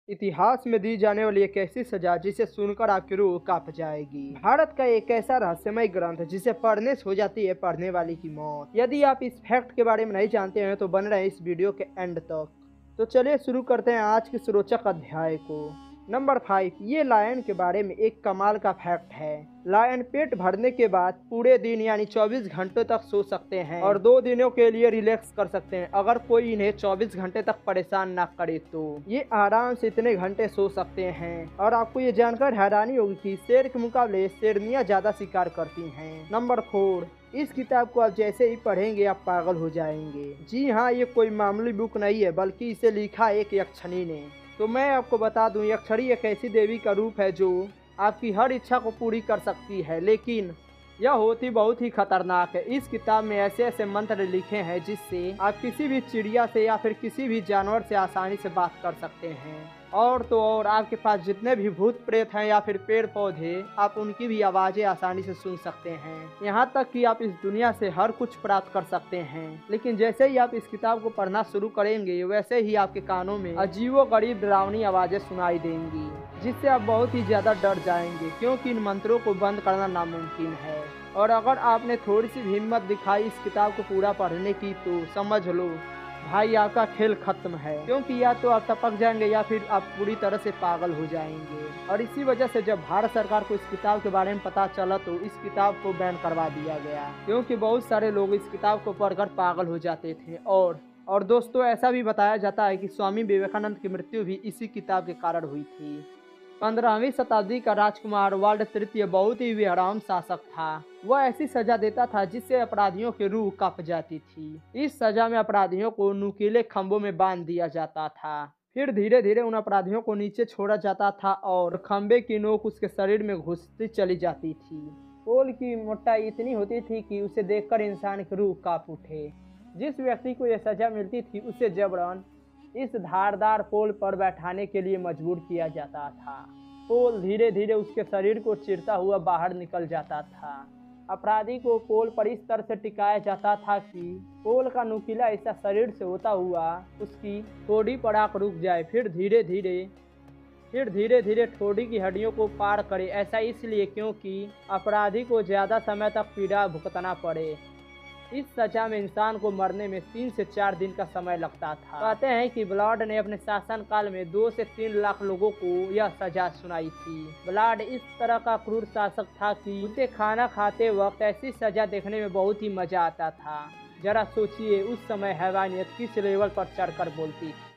इतिहास में दी जाने वाली एक ऐसी सजा जिसे सुनकर आपकी रूह कांप जाएगी। भारत का एक ऐसा रहस्यमय ग्रंथ जिसे पढ़ने से हो जाती है पढ़ने वाली की मौत। यदि आप इस फैक्ट के बारे में नहीं जानते हैं तो बन रहे इस वीडियो के एंड तक। तो चलिए शुरू करते हैं आज के रोचक अध्याय को। नंबर 5, ये लायन के बारे में एक कमाल का फैक्ट है। लायन पेट भरने के बाद पूरे दिन यानी 24 घंटों तक सो सकते हैं और 2 दिनों के लिए रिलैक्स कर सकते हैं। अगर कोई इन्हें 24 घंटे तक परेशान ना करे तो ये आराम से इतने घंटे सो सकते हैं। और आपको ये जानकर हैरानी होगी कि शेर के मुकाबले शेरनियां ज्यादा शिकार करती हैं। नंबर 4, इस किताब को आप जैसे ही पढ़ेंगे आप पागल हो जाएंगे। जी हाँ, ये कोई मामूली बुक नहीं है बल्कि इसे लिखा एक यक्षिणी ने। तो मैं आपको बता दूं, यक्षिणी एक ऐसी देवी का रूप है जो आपकी हर इच्छा को पूरी कर सकती है, लेकिन यह होती बहुत ही खतरनाक है। इस किताब में ऐसे ऐसे मंत्र लिखे हैं जिससे आप किसी भी चिड़िया से या फिर किसी भी जानवर से आसानी से बात कर सकते हैं। और तो और आपके पास जितने भी भूत प्रेत हैं या फिर पेड़ पौधे, आप उनकी भी आवाज़ें आसानी से सुन सकते हैं। यहाँ तक कि आप इस दुनिया से हर कुछ प्राप्त कर सकते हैं। लेकिन जैसे ही आप इस किताब को पढ़ना शुरू करेंगे वैसे ही आपके कानों में अजीबोगरीब डरावनी आवाज़ें सुनाई देंगी, जिससे आप बहुत ही ज़्यादा डर जाएंगे, क्योंकि इन मंत्रों को बंद करना नामुमकिन है। और अगर आपने थोड़ी सी भी हिम्मत दिखाई इस किताब को पूरा पढ़ने की तो समझ लो भाई आपका खेल खत्म है, क्योंकि या तो आप टपक जाएंगे या फिर आप पूरी तरह से पागल हो जाएंगे। और इसी वजह से जब भारत सरकार को इस किताब के बारे में पता चला तो इस किताब को बैन करवा दिया गया, क्योंकि बहुत सारे लोग इस किताब को पढ़कर पागल हो जाते थे। और दोस्तों, ऐसा भी बताया जाता है कि स्वामी विवेकानंद की मृत्यु भी इसी किताब के कारण हुई थी। 15वीं शताब्दी का राजकुमार वाल्ड तृतीय बहुत ही बेहराम शासक था। वह ऐसी सजा देता था जिससे अपराधियों की रूह कांप जाती थी। इस सजा में अपराधियों को नुकीले खंभों में बांध दिया जाता था। फिर धीरे धीरे उन अपराधियों को नीचे छोड़ा जाता था और खंभे की नोक उसके शरीर में घुसती चली जाती थी। पोल की मोटाई इतनी होती थी कि उसे देखकर इंसान की रूह कांप उठे। जिस व्यक्ति को यह सजा मिलती थी उसे जबरन इस धारदार पोल पर बैठाने के लिए मजबूर किया जाता था। पोल धीरे धीरे उसके शरीर को चीरता हुआ बाहर निकल जाता था। अपराधी को पोल पर इस तरह से टिकाया जाता था कि पोल का नुकीला हिस्सा शरीर से होता हुआ उसकी ठोड़ी पर आकर रुक जाए, फिर धीरे धीरे ठोड़ी की हड्डियों को पार करे। ऐसा इसलिए क्योंकि अपराधी को ज़्यादा समय तक पीड़ा भुगतना पड़े। इस सजा में इंसान को मरने में 3 से 4 दिन का समय लगता था। कहते हैं कि ब्लाड ने अपने शासनकाल में 2 से 3 लाख लोगों को यह सजा सुनाई थी। ब्लाड इस तरह का क्रूर शासक था कि उसे खाना खाते वक्त ऐसी सजा देखने में बहुत ही मजा आता था। जरा सोचिए उस समय हैवानियत किस लेवल पर चढ़कर बोलती थी।